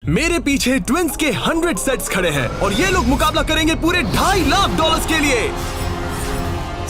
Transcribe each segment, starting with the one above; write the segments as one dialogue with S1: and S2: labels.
S1: मेरे पीछे ट्विंस के 100 सेट्स खड़े हैं और ये लोग मुकाबला करेंगे पूरे $2.5 लाख के लिए।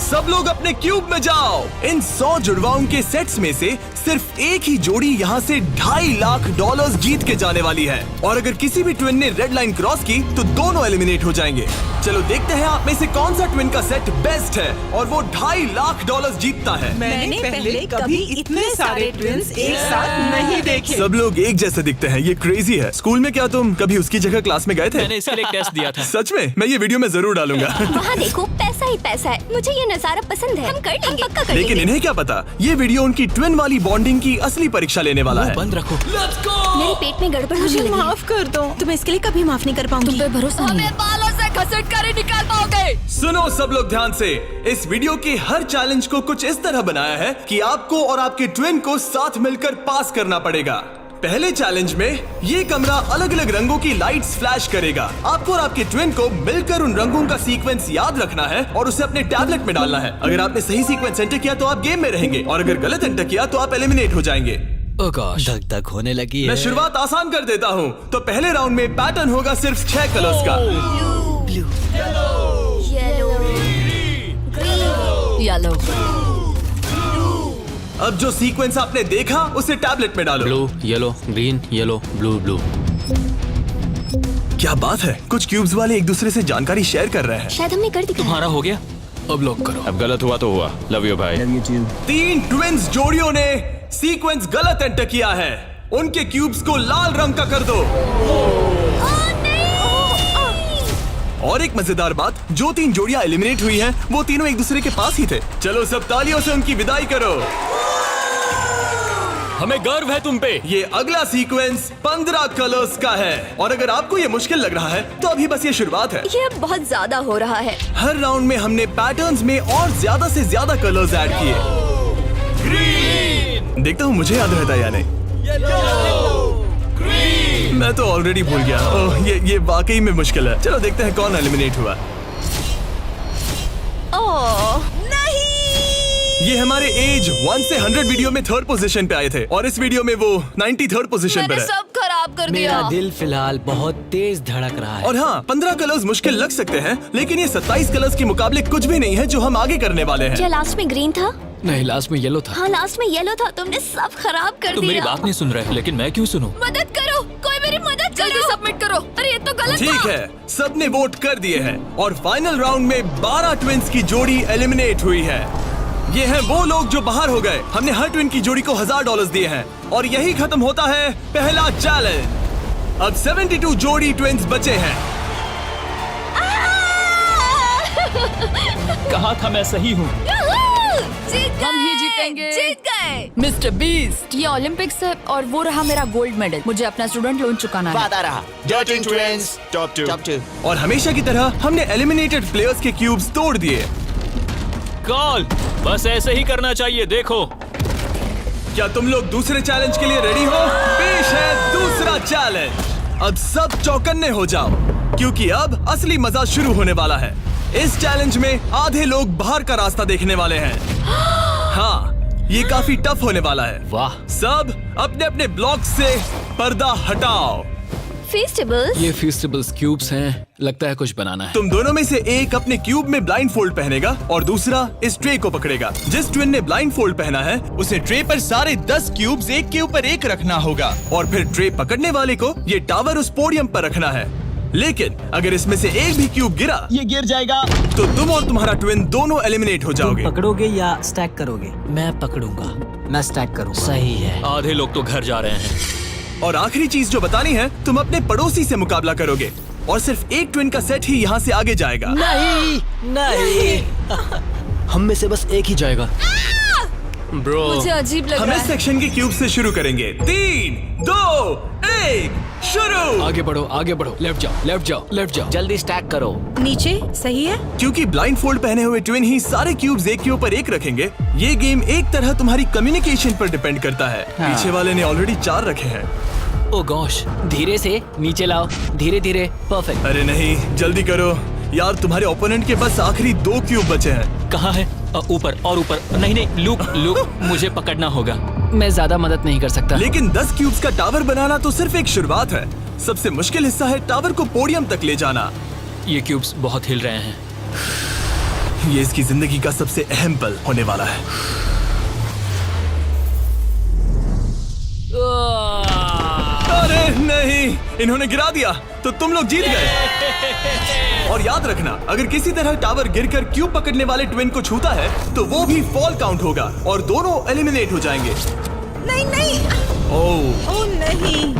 S1: सब लोग अपने क्यूब में जाओ। इन 100 जुड़वाओं के सेट्स में से सिर्फ एक ही जोड़ी यहाँ से $2.5 लाख जीत के जाने वाली है और अगर किसी भी ट्विन ने रेड लाइन क्रॉस की तो दोनों एलिमिनेट हो जाएंगे। चलो देखते हैं आप में से कौन सा ट्विन का सेट बेस्ट है और वो $2.5 लाख जीतता है।
S2: मैंने पहले कभी इतने सारे ट्विन्स एक साथ नहीं देखे।
S1: सब लोग एक जैसे दिखते हैं, ये क्रेजी है। स्कूल में क्या तुम कभी उसकी जगह क्लास में गए थे?
S3: मैंने इसके लिए एक टेस्ट दिया था।
S1: सच में? मैं ये वीडियो में जरूर डालूंगा।
S4: वहाँ देखो, पैसा ही पैसा है। मुझे ये नजारा पसंद है। हम कर लेंगे, पक्का कर
S1: लेकिन
S4: लेंगे।
S1: इन्हें क्या पता, ये वीडियो उनकी ट्विन वाली बॉन्डिंग की असली परीक्षा लेने वाला है।
S3: बंद रखो।
S4: मेरे पेट में गड़बड़ होने
S2: मुझे
S4: लगी।
S2: माफ कर दो, तुम्हें इसके लिए कभी माफ नहीं कर पाऊंगी।
S4: तुम पे भरोसा नहीं है।
S5: बालों से घसीट कर ही निकाल पाओगे।
S1: सुनो सब लोग ध्यान से, इस वीडियो के हर चैलेंज को कुछ इस तरह बनाया है कि आपको और आपके ट्विन को साथ मिलकर पास करना पड़ेगा। पहले चैलेंज में ये कमरा अलग अलग रंगों की लाइट्स फ्लैश करेगा। आपको और आपके ट्विन को मिलकर उन रंगों का सीक्वेंस याद रखना है और उसे अपने टैबलेट में डालना है। अगर आपने सही सीक्वेंस एंटर किया तो आप गेम में रहेंगे और अगर गलत एंटर किया तो आप एलिमिनेट हो जाएंगे।
S3: ओह गॉश,
S6: धक धक होने लगी
S1: मैं
S6: है।
S1: शुरुआत आसान कर देता हूँ। तो पहले राउंड में पैटर्न होगा सिर्फ 6 कलर्स का।
S5: येलो।
S1: अब जो सीक्वेंस आपने देखा उसे टैबलेट में डालो।
S3: Blue, yellow, green, yellow, blue, blue.
S1: क्या बात है, कुछ क्यूब्स वाले एक दूसरे से जानकारी शेयर कर रहे हैं।
S4: शायद हमने कर दिखाया।
S3: तुम्हारा हो गया, अब लॉक करो।
S7: अब गलत हुआ तो हुआ। लव यू भाई।
S1: 3 ट्विंस जोड़ियों ने सीक्वेंस गलत एंटर किया है। उनके क्यूब्स को लाल रंग का कर दो। और एक मजेदार बात, जो 3 जोड़ियां एलिमिनेट हुई हैं, वो तीनों एक दूसरे के पास ही थे। चलो सब तालियों से उनकी विदाई करो।
S3: हमें गर्व है तुम पे।
S1: ये अगला सीक्वेंस 15 कलर्स का है और अगर आपको ये मुश्किल लग रहा है तो अभी बस ये शुरुआत है।
S4: ये अब बहुत ज्यादा हो रहा है।
S1: हर राउंड में हमने पैटर्न्स में और ज्यादा से ज्यादा कलर्स ऐड किए। ग्रीन, देखता हूँ मुझे याद रहता है या नहीं। मैं तो ऑलरेडी भूल गया। ओह, ये वाकई में मुश्किल है। चलो देखते हैं कौन एलिमिनेट हुआ।
S4: ओह
S1: ये हमारे एज 1 से 100 वीडियो में 3rd पोजीशन पे आए थे और इस वीडियो में वो 93rd पोजीशन पर
S5: मैंने
S1: है।
S5: सब खराब कर
S6: मेरा
S5: दिया।
S6: दिल फिलहाल बहुत तेज धड़क रहा है।
S1: और हाँ, 15 कलर्स मुश्किल लग सकते हैं लेकिन ये 27 कलर्स के मुकाबले कुछ भी नहीं है जो हम आगे करने वाले हैं।
S4: क्या लास्ट में ग्रीन था?
S3: नहीं, लास्ट में येलो था।
S4: हाँ लास्ट में येलो था। तुमने सब खराब कर
S3: तुम मेरी
S4: दिया।
S3: बात नहीं सुन रहे, लेकिन मैं क्यों सुनूं?
S5: मदद करो, कोई मेरी मदद जल्दी सबमिट करो। अरे ये तो गलत
S1: ठीक
S5: था।
S1: है, सबने वोट कर दिए हैं और फाइनल राउंड में 12 ट्विंस की जोड़ी एलिमिनेट हुई है। ये हैं वो लोग जो बाहर हो गए। हमने हर ट्विन की जोड़ी को $1000 दिए हैं और यही खत्म होता है पहला चैलेंज। अब 72 जोड़ी ट्विंस बचे हैं।
S3: कहा था मैं सही हूँ।
S5: जीत गए। हम ही जीतेंगे। जीत गए।
S8: मिस्टर बीस्ट, ये ओलंपिक्स है और वो रहा मेरा गोल्ड मेडल। मुझे अपना स्टूडेंट लोन चुकाना है।
S6: वादा रहा।
S7: Dirty Twins, top 2.
S1: और हमेशा की तरह हमने एलिमिनेटेड प्लेयर्स के क्यूब्स तोड़ दिए।
S3: कॉल, बस ऐसे ही करना चाहिए। देखो,
S1: क्या तुम लोग दूसरे चैलेंज के लिए रेडी हो? पेश है दूसरा चैलेंज। अब सब चौकन्ने हो जाओ क्योंकि अब असली मजा शुरू होने वाला है। इस चैलेंज में आधे लोग बाहर का रास्ता देखने वाले हैं। हाँ, ये काफी टफ होने वाला है।
S3: वाह।
S1: सब अपने अपने ब्लॉक से पर्दा हटाओ।
S4: फेस्टिवल्स?
S3: ये फेस्टिवल्स क्यूब्स हैं, लगता है कुछ बनाना है।
S1: तुम दोनों में से एक अपने क्यूब में ब्लाइंड फोल्ड पहनेगा और दूसरा इस ट्रे को पकड़ेगा। जिस ट्विन ने ब्लाइंड फोल्ड पहना है उसे ट्रे पर सारे 10 क्यूब्स एक के ऊपर एक रखना होगा और फिर ट्रे पकड़ने वाले को ये टावर उस पोडियम पर रखना है। लेकिन अगर इसमें से एक भी क्यूब गिरा,
S6: ये गिर जाएगा।
S1: तो तुम और तुम्हारा ट्विन दोनों एलिमिनेट हो जाओगे।
S9: पकड़ोगे या स्टैक करोगे?
S6: मैं पकड़ूंगा।
S9: मैं स्टैक करूंगा।
S6: सही है।
S3: आधे लोग तो घर जा रहे हैं।
S1: और आखिरी चीज जो बतानी है, तुम अपने पड़ोसी से मुकाबला करोगे और सिर्फ एक ट्विन का सेट ही यहाँ से आगे जाएगा।
S6: नहीं नहीं।
S9: हम में से बस एक ही जाएगा।
S3: ब्रो,
S5: मुझे अजीब लग
S1: हम
S5: रहा
S1: इस
S5: है।
S1: सेक्शन के क्यूब से शुरू करेंगे। 3, 2, 1, शुरू।
S3: आगे बढ़ो, आगे बढ़ो। लेफ्ट जाओ, लेफ्ट जाओ, लेफ्ट जाओ।
S6: जल्दी स्टैक करो।
S2: नीचे सही है।
S1: क्योंकि ब्लाइंड फोल्ड पहने हुए ट्विन ही सारे क्यूब्स एक के ऊपर एक रखेंगे, ये गेम एक तरह तुम्हारी कम्युनिकेशन पर डिपेंड करता है। पीछे वाले ने ऑलरेडी 4 रखे हैं।
S3: ओ गॉश,
S6: धीरे से नीचे लाओ, धीरे धीरे। परफेक्ट।
S1: अरे नहीं, जल्दी करो यार, तुम्हारे ओपोनेंट के बस आखिरी 2 क्यूब बचे हैं।
S3: कहाँ है? ऊपर और ऊपर। नहीं नहीं, लूप लूप, मुझे पकड़ना होगा।
S6: मैं ज्यादा मदद नहीं कर सकता।
S1: लेकिन 10 क्यूब्स का टावर बनाना तो सिर्फ एक शुरुआत है। सबसे मुश्किल हिस्सा है टावर को पोडियम तक ले जाना।
S3: ये क्यूब्स बहुत हिल रहे हैं।
S1: ये इसकी जिंदगी का सबसे अहम पल होने वाला है। अरे नहीं, इन्होंने गिरा दिया तो तुम लोग जीत गए। और याद रखना, अगर किसी तरह टावर गिरकर क्यूब पकड़ने वाले ट्विन को छूता है तो वो भी फॉल काउंट होगा और दोनों एलिमिनेट हो जाएंगे।
S2: नहीं नहीं,
S1: ओह
S2: ओ नहीं।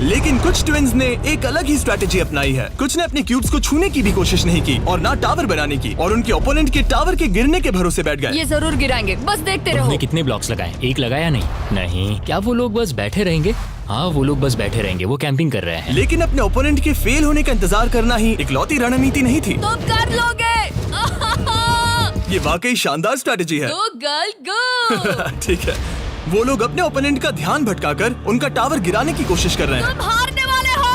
S1: लेकिन कुछ ट्विन्स ने एक अलग ही स्ट्रैटेजी अपनाई है। कुछ ने अपने क्यूब्स को छूने की भी कोशिश नहीं की और ना टावर बनाने की, और उनके ओपोनेंट के टावर के गिरने के भरोसे बैठ गए।
S8: ये जरूर गिराएंगे, बस देखते रहो।
S3: उन्होंने कितने ब्लॉक्स लगाए? एक लगाया नहीं? नहीं। क्या वो लोग बस बैठे रहेंगे? हाँ, वो लोग बस बैठे रहेंगे, वो कैंपिंग कर रहे हैं।
S1: लेकिन अपने ओपोनेंट के फेल होने का इंतजार करना ही इकलौती रणनीति नहीं थी।
S8: तुम कर लोगे।
S1: ये वाकई शानदार स्ट्रैटेजी है।
S8: गो गर्ल गो।
S1: ठीक है, वो लोग अपने ओपोनेंट का ध्यान भटकाकर उनका टावर गिराने की कोशिश कर रहे हैं।
S8: तुम हारने वाले हो।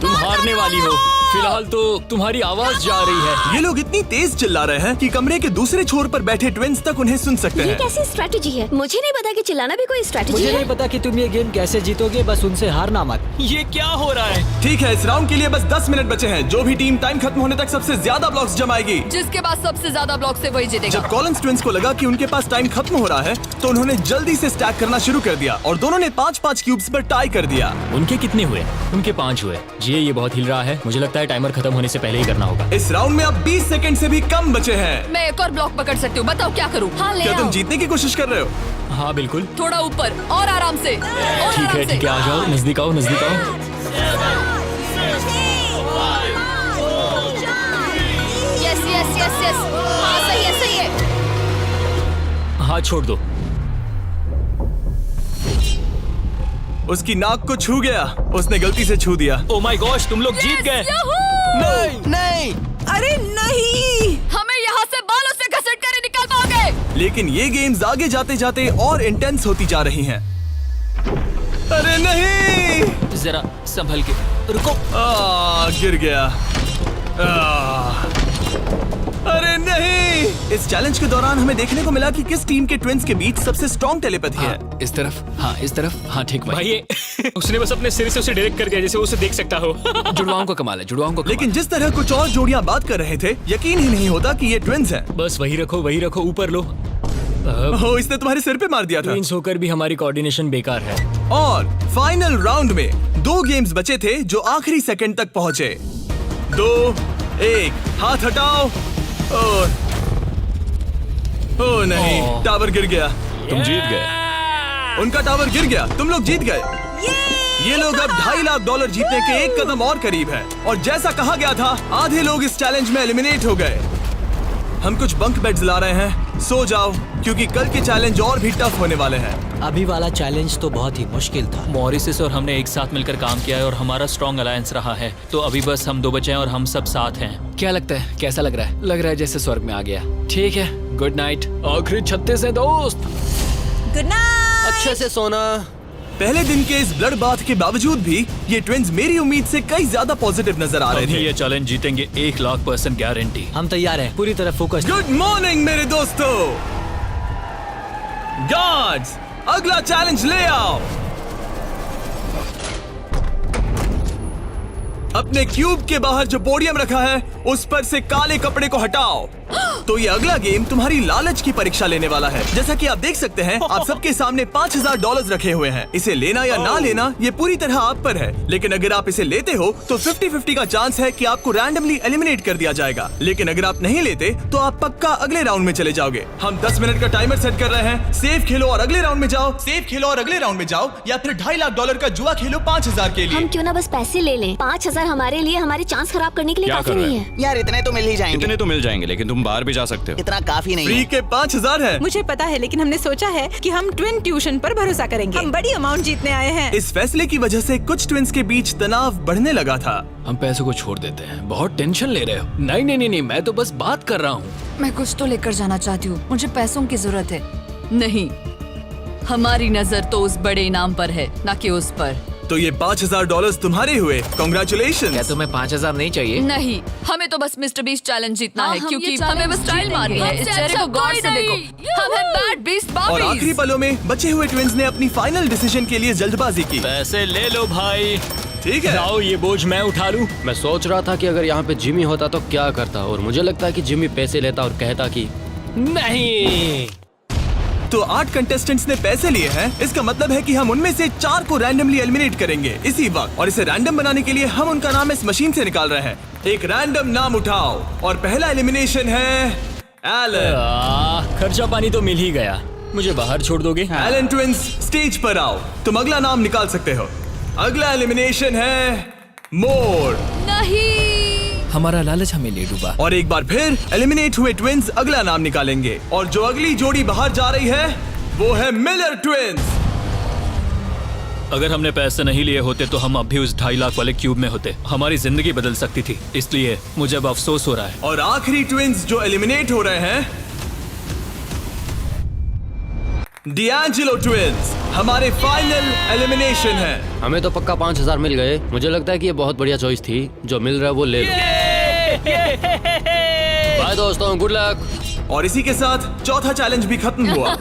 S3: तुम हारने वाली हो। फिलहाल तो तुम्हारी आवाज जा रही है।
S1: ये लोग इतनी तेज चिल्ला रहे हैं कि कमरे के दूसरे छोर पर बैठे ट्विन्स तक उन्हें सुन सकते
S4: ये
S1: हैं।
S4: कैसी स्ट्रैटेजी है? मुझे नहीं पता कि चिल्लाना भी कोई स्ट्रैटेजी
S9: मुझे
S4: है।
S9: नहीं पता कि तुम ये गेम कैसे जीतोगे, बस उनसे हारना मत।
S3: ये क्या हो रहा है?
S1: ठीक है, इस राउंड के लिए बस 10 मिनट बचे हैं। जो भी टीम टाइम खत्म होने तक सबसे ज्यादा ब्लॉक्स जमाएगी,
S8: जिसके पास सबसे ज्यादा ब्लॉक से वही जीतेगा।
S1: जब कॉलिंस ट्विन्स को लगा कि उनके पास टाइम खत्म हो रहा है तो उन्होंने जल्दी से स्टैक करना शुरू कर दिया और दोनों ने 5-5 क्यूब्स पर टाई कर दिया।
S3: उनके कितने हुए? उनके 5 हुए। जी, ये बहुत हिल रहा है। मुझे लगता है टाइमर खत्म होने से पहले ही करना होगा।
S1: इस राउंड में अब 20 सेकंड से भी कम बचे हैं।
S8: मैं एक और ब्लॉक पकड़ सकती हूँ, बताओ क्या करूँ? हाँ ले
S1: क्या तुम
S8: आओ।
S1: जीतने की कोशिश कर रहे हो?
S3: हाँ बिल्कुल।
S8: थोड़ा ऊपर और आराम से। और
S3: ठीक
S8: आराम
S3: है
S8: से।
S3: ठीक है, आ जाओ, नजदीक आओ, नजदीक आओ।
S8: Yes yes yes yes. हाँ सही है सही है।
S3: हाथ छोड़ दो।
S1: उसकी नाक को छू गया, उसने गलती से छू दिया।
S3: ओ माय गॉश, तुम लोग जीत गए।
S1: नहीं
S9: नहीं,
S2: अरे नहीं।
S8: हमें यहाँ से बालों से घसीट कर ही निकाल पाओगे।
S1: लेकिन ये गेम्स आगे जाते जाते और इंटेंस होती जा रही हैं। अरे नहीं,
S3: जरा संभल के रुको।
S1: गिर गया। अरे नहीं। इस चैलेंज के दौरान हमें देखने को मिला कि किस टीम के ट्विन्स के बीच सबसे स्ट्रॉन्ग टेलीपैथी है।
S3: इस तरफ, हाँ इस तरफ, हाँ ठीक भाई। ये उसने बस अपने सिर से उसे डायरेक्ट कर दिया जैसे वो उसे देख सकता हो। जुड़वाओं का कमाल है, जुड़वाओं का कमाल।
S1: लेकिन जिस तरह कुछ और जोड़ियां बात कर रहे थे, यकीन ही नहीं होता कि ये ट्विन्स हैं।
S3: बस वही रखो, ऊपर लो।
S1: ओह, इसने तुम्हारे सिर पे मार दिया था।
S3: ट्विन्स होकर भी हमारी कोऑर्डिनेशन बेकार है।
S1: और फाइनल राउंड में 2 गेम्स बचे थे जो आखिरी सेकंड तक पहुंचे। 2, 1, हाथ हटाओ। और ओ नहीं, टावर गिर गया।
S7: तुम जीत गए।
S1: उनका टावर गिर गया, तुम लोग जीत गए। ये लोग अब $2.5 लाख जीतने के एक कदम और करीब है। और जैसा कहा गया था, आधे लोग इस चैलेंज में एलिमिनेट हो गए। हम कुछ बंक बेड्स ला रहे हैं, सो जाओ क्योंकि कल के चैलेंज और भी टफ होने वाले हैं।
S9: अभी वाला चैलेंज तो बहुत ही मुश्किल था।
S3: मॉरिसस और हमने एक साथ मिलकर काम किया है और हमारा स्ट्रॉन्ग अलायंस रहा है। तो अभी बस हम 2 बचे हैं और हम सब साथ हैं। क्या लगता है, कैसा लग रहा है? लग रहा है जैसे स्वर्ग में आ गया। ठीक है, गुड नाइट। आखिरी 36 है दोस्त।
S2: Good night.
S9: अच्छे से सोना।
S1: पहले दिन के इस ब्लड बाथ के बावजूद भी ये ट्विन्स मेरी उम्मीद से कई ज्यादा पॉजिटिव नजर आ रहे
S3: अभी
S1: थे।
S3: ये चैलेंज जीतेंगे 1,00,000% गारंटी।
S9: हम तैयार हैं, पूरी तरह फोकस।
S1: गुड मॉर्निंग मेरे दोस्तों। गार्ड्स, अगला चैलेंज ले आओ। अपने क्यूब के बाहर जो पोडियम रखा है उस पर से काले कपड़े को हटाओ। तो ये अगला गेम तुम्हारी लालच की परीक्षा लेने वाला है। जैसा कि आप देख सकते हैं, आप सबके सामने $5,000 रखे हुए हैं। इसे लेना या ना लेना ये पूरी तरह आप पर है। लेकिन अगर आप इसे लेते हो तो 50-50 का चांस है कि आपको रैंडमली एलिमिनेट कर दिया जाएगा। लेकिन अगर आप नहीं लेते तो आप पक्का अगले राउंड में चले जाओगे। हम 10 मिनट का टाइमर सेट कर रहे हैं। सेफ खेलो और अगले राउंड में जाओ, सेफ खेलो और अगले राउंड में जाओ, या फिर $2.5 लाख का जुआ खेलो 5,000 के लिए।
S4: हम क्यों ना बस पैसे ले लें? 5,000 हमारे लिए हमारे चांस खराब करने के लिए
S7: क्या
S4: काफी
S7: कर रहे
S4: नहीं
S7: हैं?
S4: है।
S10: यार इतने तो मिल ही जाएंगे।
S7: इतने तो मिल जाएंगे, लेकिन तुम बाहर भी जा सकते हो।
S10: इतना काफी नहीं
S1: फ्री
S10: है।
S1: के 5,000 है।
S2: मुझे पता है, लेकिन हमने सोचा है कि हम ट्विन ट्यूशन पर भरोसा करेंगे। हम बड़ी अमाउंट जीतने आए हैं।
S1: इस फैसले की वजह से कुछ ट्विन्स के बीच तनाव बढ़ने लगा था।
S3: हम पैसों को छोड़ देते हैं, बहुत टेंशन ले रहे हो। नहीं नहीं नहीं, मैं तो बस बात कर रहा हूँ।
S8: मैं कुछ तो लेकर जाना चाहती हूँ, मुझे पैसों की जरूरत है। नहीं, हमारी नजर तो उस बड़े इनाम पर है, ना कि उस पर।
S1: तो ये $5,000 तुम्हारे हुए। Congratulations।
S6: क्या तुम्हें 5,000 नहीं चाहिए?
S8: नहीं, हमें तो बस मिस्टर बीस्ट चैलेंज जीतना है,
S5: हम
S8: क्योंकि
S5: ये
S8: हमें बस
S5: challenge
S8: स्टाइल मारनी है। इस
S5: जीतेंगे।
S8: चेहरे को गौर से
S5: कोई
S8: देखो,
S5: नहीं।
S8: हम हैं बैड बीस्ट
S1: और आखिरी
S8: बॉबीज।
S1: पलों में बचे हुए ट्विन्स ने अपनी फाइनल डिसीजन के लिए जल्दबाजी की।
S3: पैसे ले लो भाई।
S1: ठीक है।
S3: लाओ ये बोझ मैं उठा लूं।
S10: मैं सोच रहा था कि अगर यहाँ पे जिमी होता तो क्या करता, और मुझे लगता है कि जिमी पैसे लेता और कहता कि नहीं।
S1: तो 8 कंटेस्टेंट्स ने पैसे लिए हैं। इसका मतलब है कि हम उनमें से 4 को रैंडमली एलिमिनेट करेंगे इसी वक्त, और इसे रैंडम बनाने के लिए हम उनका नाम इस मशीन से निकाल रहे हैं। एक रैंडम नाम उठाओ, और पहला एलिमिनेशन है एलन।
S3: खर्चा पानी तो मिल ही गया, मुझे बाहर छोड़ दोगे?
S1: एलन ट्विंस, स्टेज पर आओ। तुम अगला नाम निकाल सकते हो। अगला एलिमिनेशन है मोर।
S5: नहीं।
S3: हमारा लालच हमें ले डूबा।
S1: और एक बार फिर एलिमिनेट हुए ट्विंस अगला नाम निकालेंगे, और जो अगली जोड़ी बाहर जा रही है वो है मिलर ट्विंस।
S3: अगर हमने पैसे नहीं लिए होते तो हम अब भी उस 2.5 लाख वाले क्यूब में होते। हमारी जिंदगी बदल सकती थी, इसलिए मुझे अब अफसोस हो रहा है।
S1: और आखिरी ट्विंस जो एलिमिनेट हो रहे हैं, डिएंजेलो ट्विंस, हमारे फाइनल एलिमिनेशन है।
S10: हमें तो पक्का 5000 मिल गए। मुझे लगता है कि ये बहुत बढ़िया चॉइस थी। जो मिल रहा है वो ले लो। बाय दोस्तों, गुड लक।
S1: और इसी के साथ चौथा चैलेंज भी खत्म हुआ।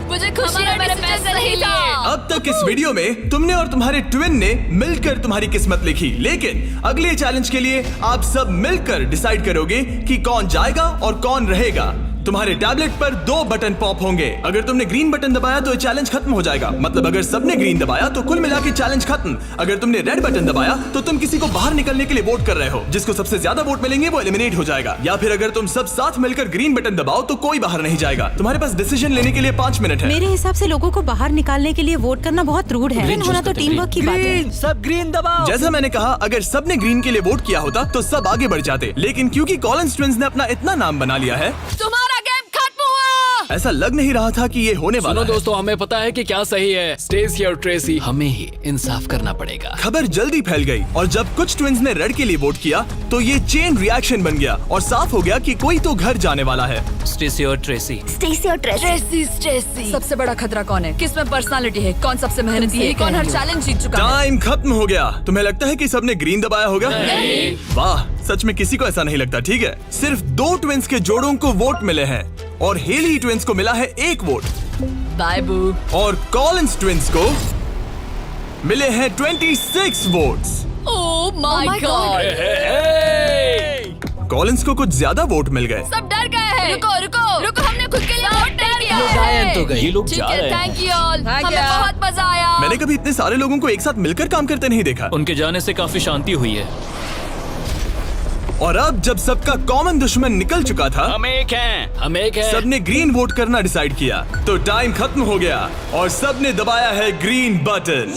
S5: मुझे खुशी है मेरे पैसे नहीं लिए।
S1: अब तक इस वीडियो में तुमने और तुम्हारे ट्विन ने मिलकर तुम्हारी किस्मत लिखी, लेकिन अगले चैलेंज के लिए आप सब मिलकर डिसाइड करोगे कि कौन जाएगा और कौन रहेगा। तुम्हारे टैबलेट पर 2 बटन पॉप होंगे। अगर तुमने ग्रीन बटन दबाया तो चैलेंज खत्म हो जाएगा, मतलब अगर सबने ग्रीन दबाया तो कुल मिला के चैलेंज खत्म। अगर तुमने रेड बटन दबाया तो तुम किसी को बाहर निकलने के लिए वोट कर रहे हो। जिसको सबसे ज्यादा वोट मिलेंगे वो एलिमिनेट हो जाएगा। या फिर अगर तुम सब साथ मिलकर ग्रीन बटन दबाओ तो कोई बाहर नहीं जाएगा। तुम्हारे पास डिसीजन लेने के लिए 5 मिनट है।
S2: मेरे हिसाब से लोगों को बाहर निकालने के लिए वोट करना बहुत रूड है। ग्रीन होना तो टीम वर्क की बात है।
S9: सब ग्रीन दबाओ।
S1: जैसा मैंने कहा, अगर सबने ग्रीन के लिए वोट किया होता तो सब आगे बढ़ जाते, लेकिन क्योंकि कॉलिंस ट्विंस ने अपना इतना नाम बना लिया है,
S5: तुम्हारा गेम खत्म हुआ।
S1: ऐसा लग नहीं रहा था कि ये होने वाला
S3: सुनो
S1: है।
S3: दोस्तों, हमें पता है कि क्या सही है। स्टेसी और ट्रेसी, हमें ही इंसाफ करना पड़ेगा।
S1: खबर जल्दी फैल गई, और जब कुछ ट्विंस ने रेड के लिए वोट किया तो ये चेन रिएक्शन बन गया और साफ हो गया कि कोई तो घर जाने वाला है।
S3: स्टेसी और ट्रेसी।
S4: स्टेसी और ट्रेसी।
S8: सबसे बड़ा खतरा कौन है? किस में पर्सनालिटी है? कौन सबसे मेहनती है? कौन हर चैलेंज जीत चुका है?
S1: टाइम खत्म हो गया। तुम्हें लगता है कि सबने ग्रीन दबाया होगा? नहीं। वाह, सच में किसी को ऐसा नहीं लगता। ठीक है, सिर्फ 2 ट्विंस के जोड़ों को वोट मिले हैं, और हेली ट्विंस को मिला है 1 वोट,
S8: बाय बू।
S1: और कॉलिंस ट्विंस को मिले हैं 26 votes.
S5: Oh my God.
S1: Collins को कुछ ज्यादा वोट मिल गए।
S5: सब डर गए हैं। रुको, हमने खुद के लिए वोट नहीं किया है।
S9: गायन तो गए।
S3: ये लोग
S5: ठीक
S3: जा
S5: है,
S3: रहे हैं।
S5: Thank you all.
S8: Thank
S5: हमें
S8: you.
S5: बहुत मजा आया।
S1: मैंने कभी इतने सारे लोगों को एक साथ मिलकर काम करते नहीं देखा।
S3: उनके जाने से काफी शांति हुई है।
S1: और अब जब सबका कॉमन दुश्मन निकल चुका था,
S3: हम एक हैं।
S1: सबने ग्रीन वोट करना डिसाइड किया, तो टाइम खत्म हो गया और सबने दबाया है ग्रीन बटन।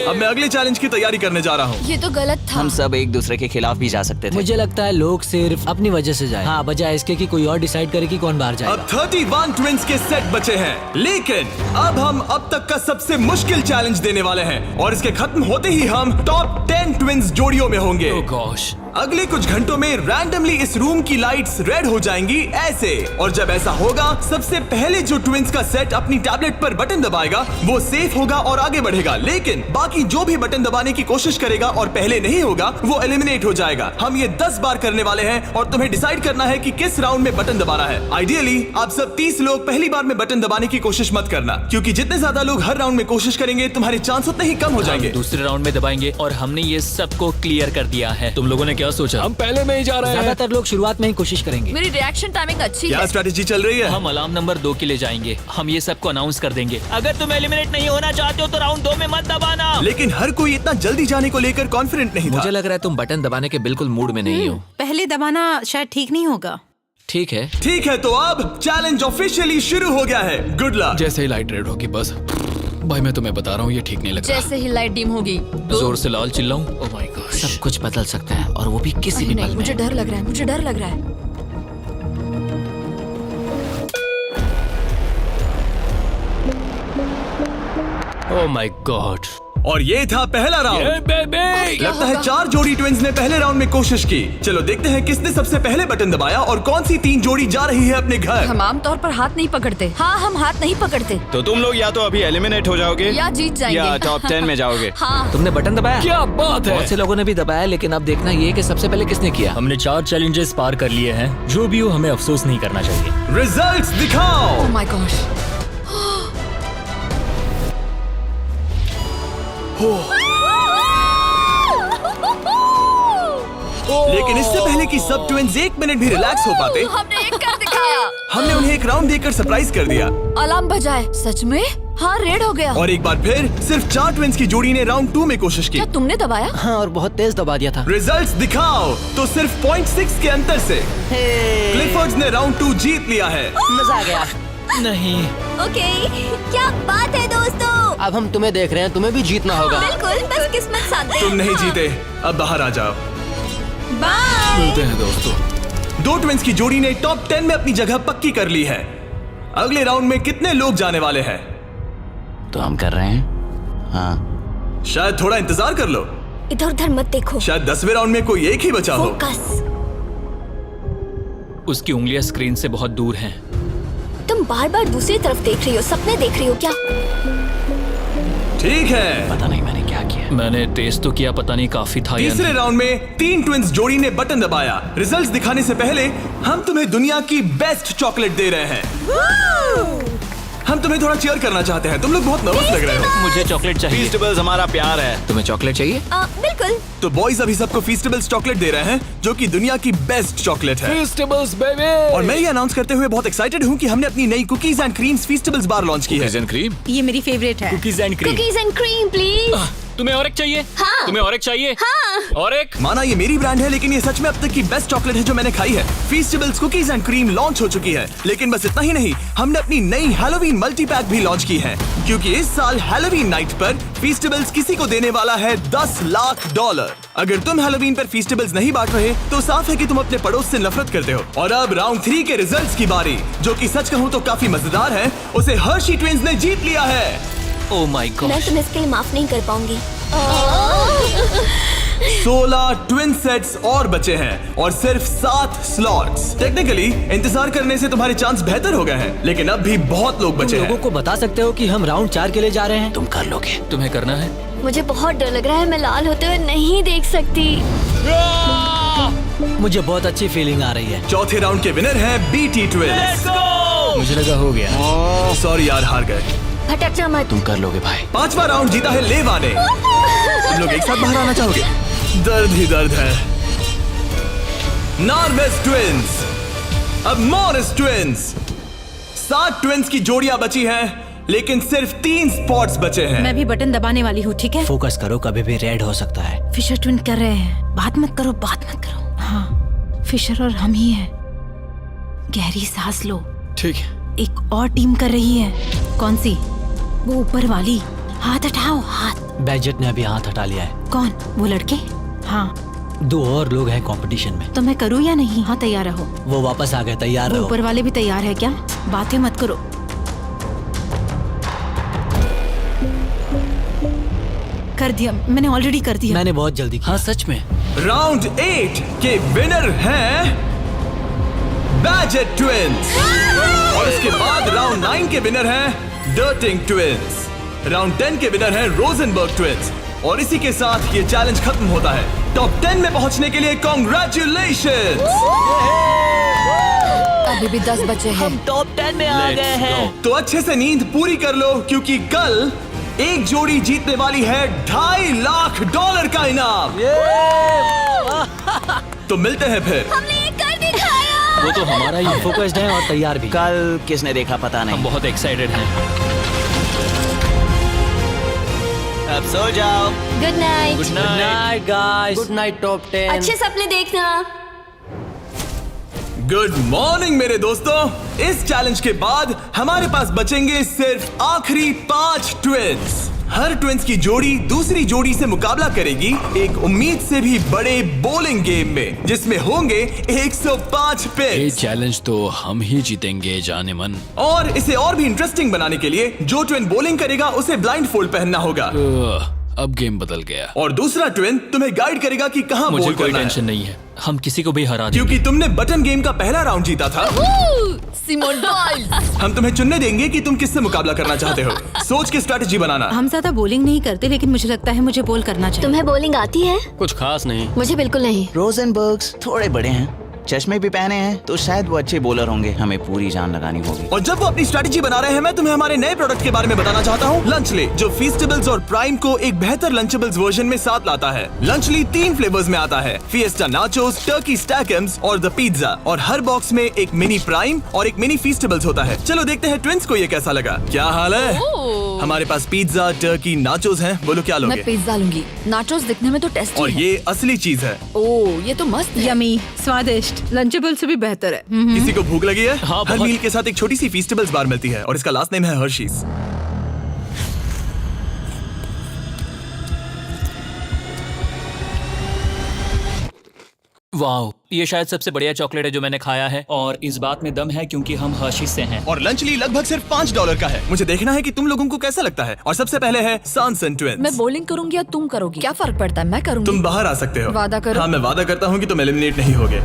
S1: अब मैं अगले चैलेंज की तैयारी करने जा रहा हूँ।
S5: ये तो गलत था।
S6: हम सब एक दूसरे के खिलाफ भी जा सकते थे।
S9: मुझे लगता है लोग सिर्फ अपनी वजह से जाए। हाँ, बजाय इसके कि कोई और डिसाइड करे कि कौन बाहर जाएगा।
S1: अब 31 ट्विंस के सेट बचे हैं, लेकिन अब हम अब तक का सबसे मुश्किल चैलेंज देने वाले हैं, और इसके खत्म होते ही हम टॉप 10 ट्विंस जोड़ियों में होंगे।
S3: Oh gosh.
S1: अगले कुछ घंटों में रैंडमली इस रूम की लाइट्स रेड हो जाएंगी ऐसे, और जब ऐसा होगा सबसे पहले जो ट्विंस का सेट अपनी टैबलेट पर बटन दबाएगा वो सेफ होगा और आगे बढ़ेगा, लेकिन बाकी जो भी बटन दबाने की कोशिश करेगा और पहले नहीं होगा वो एलिमिनेट हो जाएगा। हम ये 10 बार करने वाले हैं और तुम्हें डिसाइड करना है कि किस राउंड में बटन दबाना है। आइडियली आप सब 30 लोग पहली बार में बटन दबाने की कोशिश मत करना, क्योंकि जितने ज्यादा लोग हर राउंड में कोशिश करेंगे तुम्हारे चांस उतने ही कम हो जाएंगे।
S3: दूसरे राउंड में दबाएंगे, और हमने ये सबको क्लियर कर दिया है। तुम लोगों ने क्या सोचा? हम पहले में ही जा रहे हैं।
S9: ज्यादातर लोग शुरुआत में ही कोशिश करेंगे।
S5: मेरी रिएक्शन टाइमिंग अच्छी
S1: क्या
S5: है।
S1: स्ट्रेटेजी चल रही है?
S3: हम अलार्म नंबर 2 के लिए जाएंगे। हम ये सबको अनाउंस कर देंगे। अगर तुम एलिमिनेट नहीं होना चाहते हो तो राउंड 2 में मत दबाना।
S1: लेकिन हर कोई इतना जल्दी जाने को लेकर कॉन्फिडेंट नहीं था।
S3: मुझे लग रहा है तुम बटन दबाने के बिल्कुल मूड में नहीं हो।
S2: पहले दबाना शायद ठीक नहीं होगा।
S3: ठीक है,
S1: ठीक है, तो अब चैलेंज ऑफिशियली शुरू हो गया है। Good luck.
S3: जैसे ही लाइट रेड होगी बस। भाई मैं तुम्हें बता रहा हूँ, ये ठीक नहीं लग रहा।
S8: जैसे ही लाइट डिम होगी
S3: जोर से लाल चिल्लाऊं? Oh my God.
S6: सब कुछ बदल सकता है, और वो भी किसी भी
S8: नहीं,
S6: पल में।
S8: मुझे डर लग रहा है, मुझे डर लग रहा है।
S3: Oh my God.
S1: और ये था पहला राउंड। लगता है 4 जोड़ी ट्विंस ने पहले राउंड में कोशिश की। चलो देखते हैं किसने सबसे पहले बटन दबाया और कौन सी 3 जोड़ी जा रही है अपने घर।
S8: हम आमतौर पर हाथ नहीं पकड़ते।
S5: हाँ, हम हाथ नहीं पकड़ते
S7: तो तुम लोग या तो अभी एलिमिनेट हो जाओगे
S5: या जीत जाएंगे।
S7: या टॉप 10 में जाओगे।
S5: हाँ,
S6: तुमने बटन दबाया?
S3: क्या बात है।
S6: बहुत से लोगों ने भी दबाया, लेकिन अब देखना ये कि सबसे पहले किसने किया।
S3: हमने 4 चैलेंजेस पार कर लिए हैं। जो भी हो, हमें अफसोस नहीं करना चाहिए।
S1: रिजल्ट्स दिखाओ।
S8: ओह माय गॉश।
S1: लेकिन इससे पहले कि सब ट्विंस 1 मिनट भी रिलैक्स हो पाते,
S5: हमने एक कर दिखाया।
S1: हमने उन्हें एक राउंड देकर सरप्राइज कर दिया।
S8: अलार्म बजाए। सच में? हाँ, रेड हो गया।
S1: और एक बार फिर सिर्फ 4 ट्विंस की जोड़ी ने राउंड 2 में कोशिश की।
S8: क्या तुमने दबाया?
S10: हाँ, और बहुत तेज दबा दिया था।
S1: रिजल्ट्स दिखाओ तो सिर्फ 0.6 के अंतर से क्लिफर्ड्स ने राउंड 2 जीत लिया है।
S6: मजा आ गया।
S3: नहीं।
S4: ओके, क्या बात है दोस्तों।
S10: अब हम तुम्हें देख रहे हैं, तुम्हें भी जीतना होगा।
S4: बिल्कुल, बस किस्मत साथ दे।
S1: तुम नहीं जीते, अब बाहर आ जाओ।
S4: बाय।
S3: मिलते हैं दोस्तों।
S1: 2 ट्विंस की जोड़ी ने टॉप 10 में अपनी जगह पक्की कर ली है। अगले राउंड में कितने लोग जाने वाले हैं?
S6: तो हम कर रहे हैं। हाँ,
S1: शायद थोड़ा इंतजार कर लो।
S4: इधर उधर मत देखो।
S1: शायद 10वें राउंड में कोई एक ही बचा हो।
S4: फोकस।
S3: उसकी उंगलियां स्क्रीन से बहुत दूर हैं।
S4: तुम बार बार दूसरी तरफ देख रही हो, सपने देख रही हो क्या?
S1: ठीक है,
S6: पता नहीं मैंने क्या किया।
S3: मैंने टेस्ट तो किया, पता नहीं काफी था या
S1: तीसरे
S3: नहीं।
S1: राउंड में 3 ट्विंस जोड़ी ने बटन दबाया। रिजल्ट्स दिखाने से पहले हम तुम्हें दुनिया की बेस्ट चॉकलेट दे रहे हैं। हम तुम्हें थोड़ा चीयर करना चाहते हैं। तुम लोग बहुत नर्वस लग रहे हो।
S3: मुझे चॉकलेट चाहिए।
S7: फीस्टेबल्स हमारा प्यार है।
S6: तुम्हें चॉकलेट चाहिए?
S4: बिल्कुल।
S1: तो बॉयज अभी सबको फीस्टेबल्स चॉकलेट दे रहे हैं, जो कि दुनिया की बेस्ट चॉकलेट है।
S3: Festivals baby.
S1: और मैं ये अनाउंस करते हुए बहुत एक्साइटेड हूँ कि हमने अपनी नई cookies and creams feastables bar launch की है।
S6: क्रीम?
S2: ये मेरी फेवरेट है।
S3: Cookies and cream.
S4: Cookies and cream please.
S3: तुम्हें और एक चाहिए?
S4: हाँ।
S3: तुम्हें और एक चाहिए?
S4: हाँ।
S3: और एक?
S1: माना ये मेरी ब्रांड है, लेकिन ये सच में अब तक की बेस्ट चॉकलेट है जो मैंने खाई है। फीस्टेबल्स कुकीज एंड क्रीम लॉन्च हो चुकी है, लेकिन बस इतना ही नहीं, हमने अपनी नई हैलोवीन मल्टी पैक भी लॉन्च की है, क्योंकि इस साल हैलोवीन नाइट पर फीस्टेबल्स किसी को देने वाला है $10 लाख। अगर तुम हैलोवीन पर फीस्टेबल्स नहीं बांट रहे तो साफ है कि तुम अपने पड़ोस से नफरत करते हो। और अब राउंड 3 के रिजल्ट्स की बारी, जो कि सच कहूँ तो काफी मजेदार है। उसे हर्शी ट्विंस ने जीत लिया है।
S3: Oh my God.
S4: मैं तुम्हें इसके लिए माफ नहीं कर पाऊंगी।
S1: 16 ट्विन सेट्स और बचे हैं और सिर्फ 7 स्लॉट्स। टेक्निकली इंतजार करने से तुम्हारे चांस बेहतर हो गए हैं, लेकिन अब भी बहुत लोग बचे
S9: लोगों
S1: हैं।
S9: को बता सकते हो कि हम राउंड 4 के लिए जा रहे हैं?
S6: तुम कर लोगे।
S3: तुम्हें करना है?
S4: मुझे बहुत डर लग रहा है, मैं लाल होते हुए नहीं देख सकती।
S9: मुझे बहुत अच्छी फीलिंग आ रही है।
S1: चौथे राउंड के विनर हैं बीटी ट्विंस।
S3: मुझे लगा हो गया।
S1: सॉरी यार, हार गए।
S4: भटकना मत।
S6: तुम कर लोगे भाई।
S1: 5वां राउंड जीता है लेवा ने। तुम लोग एक साथ बाहर आना चाहोगे? दर्द ही दर्द है। नॉर्मस ट्विंस, अब मॉरिस ट्विंस। 7 ट्विंस की जोड़ियां बची हैं, लेकिन सिर्फ 3 स्पॉट्स बचे हैं।
S2: मैं भी बटन दबाने वाली हूँ, ठीक है?
S9: फोकस करो, कभी भी रेड हो सकता है।
S2: फिशर ट्विन कर रहे हैं। बात मत करो, बात मत करो। हाँ, फिशर और हम ही हैं। गहरी सांस लो।
S3: ठीक है।
S2: एक और टीम कर रही है। कौन सी? वो ऊपर वाली। हाथ हटाओ, हाथ।
S9: बैजेट ने अभी हाथ हटा लिया है।
S2: कौन? वो लड़के? हाँ।
S9: 2 और लोग हैं कंपटीशन में।
S2: तो मैं करूँ या नहीं? हाँ, तैयार रहो।
S9: वो वापस आ गए, तैयार
S2: वो
S9: रहो।
S2: ऊपर वाले भी तैयार है क्या? बातें मत करो। कर दिया, मैंने ऑलरेडी कर दिया।
S9: मैंने बहुत जल्दी किया।
S3: हाँ सच में।
S1: राउंड 8 के विनर हैं बैजेट ट्विंस। और इसके बाद राउंड 9 के विनर हैं डर्टिंग ट्विंस। राउंड 10 के विनर हैं रोजनबर्ग ट्विंस। और इसी के साथ ये चैलेंज खत्म होता है। टॉप 10 में पहुंचने के लिए कांग्रेचुलेशंस।
S8: अभी भी 10 बचे हैं।
S9: हम टॉप 10 में आ गए हैं।
S1: तो अच्छे से नींद पूरी कर लो, क्योंकि कल एक जोड़ी जीतने वाली है $2.5 लाख का इनाम। तो मिलते हैं फिर।
S4: हमने ये कर दिखाया।
S3: वो तो हमारा ही है।
S9: फोकस्ड हैं और तैयार भी।
S6: कल किसने देखा पता
S3: हम
S6: नहीं।
S3: बहुत एक्साइटेड हैं।
S6: अब सो जाओ।
S4: Good night.
S3: Good night
S9: guys.
S10: Good night top 10।
S4: अच्छे सपने देखना।
S1: गुड मॉर्निंग मेरे दोस्तों। इस चैलेंज के बाद हमारे पास बचेंगे सिर्फ आखिरी 5 ट्विंस। हर ट्विंस की जोड़ी दूसरी जोड़ी से मुकाबला करेगी एक उम्मीद से भी बड़े बॉलिंग गेम में, जिसमें होंगे 105
S3: ये
S1: पिक्स।
S3: चैलेंज तो हम ही जीतेंगे जाने मन।
S1: और इसे और भी इंटरेस्टिंग बनाने के लिए जो ट्विन बॉलिंग करेगा उसे ब्लाइंड फोल्ड पहनना होगा।
S3: अब गेम बदल गया।
S1: और दूसरा ट्विन तुम्हें गाइड करेगा कि कहां
S3: मुझे
S1: बॉल
S3: कोई
S1: करना
S3: टेंशन
S1: है,
S3: नहीं है। हम किसी को भी हरा देंगे।
S1: क्योंकि तुमने बटन गेम का पहला राउंड जीता था।
S8: Simone Biles.
S1: हम तुम्हें चुनने देंगे कि तुम किससे मुकाबला करना चाहते हो। सोच के स्ट्रेटेजी बनाना।
S2: हम ज्यादा बॉलिंग नहीं करते, लेकिन मुझे लगता है मुझे बॉल करना चाहिए।
S4: तुम्हें बॉलिंग आती है?
S10: कुछ खास नहीं।
S4: मुझे बिल्कुल नहीं।
S6: रोजनबर्ग्स थोड़े बड़े हैं। चश्मे भी पहने हैं तो शायद वो अच्छे बॉलर होंगे। हमें पूरी जान लगानी होगी।
S1: और जब वो अपनी स्ट्रेटेजी बना रहे हैं, मैं तुम्हें हमारे नए प्रोडक्ट के बारे में बताना चाहता हूँ, लंचली, जो फीस्टेबल्स और प्राइम को एक बेहतर लंचेबल्स वर्जन में साथ लाता है। लंचली 3 फ्लेवर्स में आता है, फिएस्टा नाचोस, टर्की स्टैकम्स और द पिज्जा। और हर बॉक्स में एक मिनी प्राइम और एक मिनी फीस्टेबल्स होता है। चलो देखते हैं ट्विंस को ये कैसा लगा। क्या हाल है? हमारे पास पिज्जा, टर्की, नाचोस हैं। बोलो क्या लोगे?
S8: मैं पिज्जा लूंगी। नाचोस दिखने में तो टेस्टी
S1: और
S8: है।
S1: ये असली चीज है।
S8: ओह, ये तो मस्त है।
S2: यमी, स्वादिष्ट, लंचेबल से भी बेहतर है।
S1: किसी को भूख लगी है?
S3: हाँ,
S1: हर
S3: बहुत।
S1: मील के साथ एक छोटी सी फीस्टेबल्स बार मिलती है और इसका लास्ट नेम है हर्शीज।
S3: वाओ, ये शायद सबसे बढ़िया चॉकलेट है जो मैंने खाया है, और इस बात में दम है क्योंकि हम हर्शीज से हैं।
S1: और लंचली लगभग सिर्फ $5 का है। मुझे देखना है कि तुम लोगों को कैसा लगता है। और सबसे पहले है सांसन ट्विंस।
S8: मैं बॉलिंग करूंगी या तुम करोगी? क्या फर्क पड़ता है? मैं करूंगी।
S1: तुम बाहर आ सकते हो।
S8: वादा करो।
S1: हाँ, मैं वादा करता हूँ कि तुम एलिमिनेट नहीं होगे।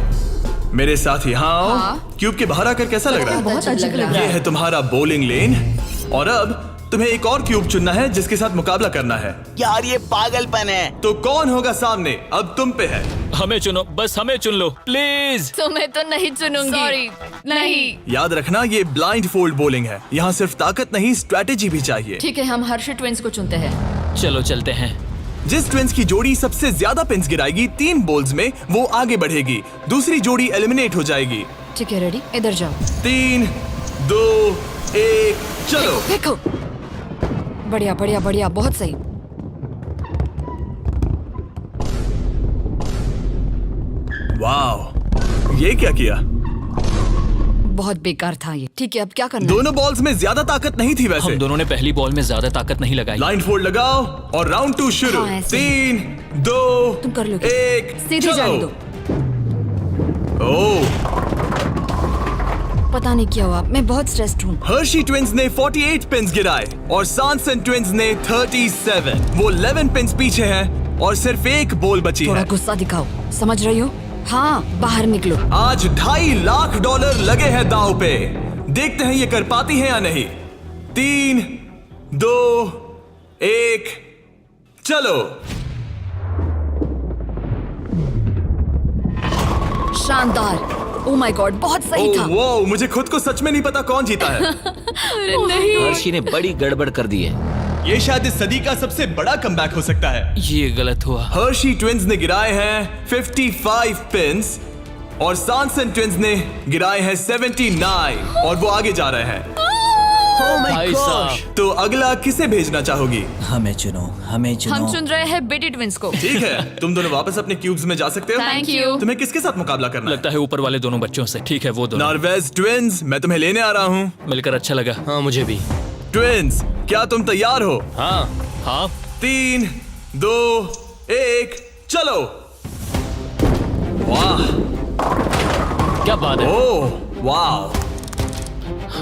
S1: मेरे साथ यहाँ आओ।
S8: हाँ।
S1: क्यूब के बाहर आकर कैसा लग रहा है?
S8: बहुत अजीब लग रहा
S1: ये
S8: है।
S1: है तुम्हारा बॉलिंग लेन। और अब तुम्हें एक और क्यूब चुनना है जिसके साथ मुकाबला करना है।
S6: यार ये पागलपन है।
S1: तो कौन होगा सामने? अब तुम पे है।
S3: हमें चुनो, बस हमें चुन लो प्लीज।
S5: तुम्हें तो नहीं चुनूंगी। सॉरी, नहीं।
S1: याद रखना, ये ब्लाइंड फोल्ड बॉलिंग है। यहाँ सिर्फ ताकत नहीं, स्ट्रेटेजी भी चाहिए।
S8: ठीक है, हम हर्षी ट्विंस को चुनते हैं।
S3: चलो चलते हैं।
S1: जिस ट्विंस की जोड़ी सबसे ज्यादा पिन्स गिराएगी 3 बॉल्स में, वो आगे बढ़ेगी। दूसरी जोड़ी एलिमिनेट हो जाएगी।
S8: ठीक है, रेडी? इधर जाओ।
S1: 3, 2, 1, चलो।
S8: देखो, बढ़िया बढ़िया बढ़िया, बहुत सही।
S1: वाह, ये क्या किया?
S8: बहुत बेकार था ये। ठीक है, अब क्या करना है?
S1: दोनों बॉल्स में ज्यादा ताकत नहीं थी वैसे।
S3: हम दोनों ने पहली बॉल में ज्यादा ताकत नहीं लगाई।
S1: लाइन फोल्ड लगाओ और राउंड 2 शुरू।
S8: हाँ, ऐसे।
S1: 3, 2,
S8: तुम कर लोगे।
S1: 1,
S8: सीधे जाने दो।
S1: ओह,
S8: पता नहीं क्या हुआ, मैं बहुत स्ट्रेस्ड हूँ।
S1: हर्शी ट्विंस ने 48 पिन्स गिराए और सांसन ट्विंस ने 37। वो 11 पिन्स पीछे हैं और सिर्फ एक बॉल बची
S8: थोड़ा
S1: है।
S8: गुस्सा दिखाओ, समझ रही हो? हाँ, बाहर निकलो।
S1: आज $2.5 लाख लगे हैं दांव पे। देखते हैं ये कर पाती है या नहीं। 3, 2, 1, चलो।
S8: शानदार। ओह माय गॉड, बहुत सही था।
S1: वो मुझे खुद को सच में नहीं पता कौन जीता है।
S6: हर्षी ने बड़ी गड़बड़ कर दी है।
S1: ये शायद इस सदी का सबसे बड़ा कमबैक हो सकता है।
S3: ये गलत हुआ।
S1: हर्शी ट्विंस ने गिराए हैं 55 पिन्स और सांसन ट्विंस ने गिराए हैं 79 और वो आगे जा रहे हैं।
S3: भाई साहब,
S1: तो अगला किसे भेजना चाहोगी?
S9: हमें चुनो, हमें चुनो।
S5: हम चुन रहे हैं बेटी ट्विंस को।
S1: ठीक है, तुम दोनों वापस अपने क्यूब्स में जा सकते हो।
S5: Thank you.
S1: तुम्हें किसके साथ मुकाबला करना है?
S3: लगता है ऊपर वाले दोनों बच्चों से। ठीक है, वो दोनों।
S1: नॉर्वेज ट्विंस, मैं तुम्हें लेने आ रहा हूँ।
S3: मिलकर अच्छा लगा।
S10: हाँ, मुझे भी।
S1: ट्विंस, क्या तुम तैयार हो?
S10: हाँ।
S3: हाँ,
S1: 3, 2, 1, चलो। वाह,
S3: क्या बात है।
S1: ओह, वाह।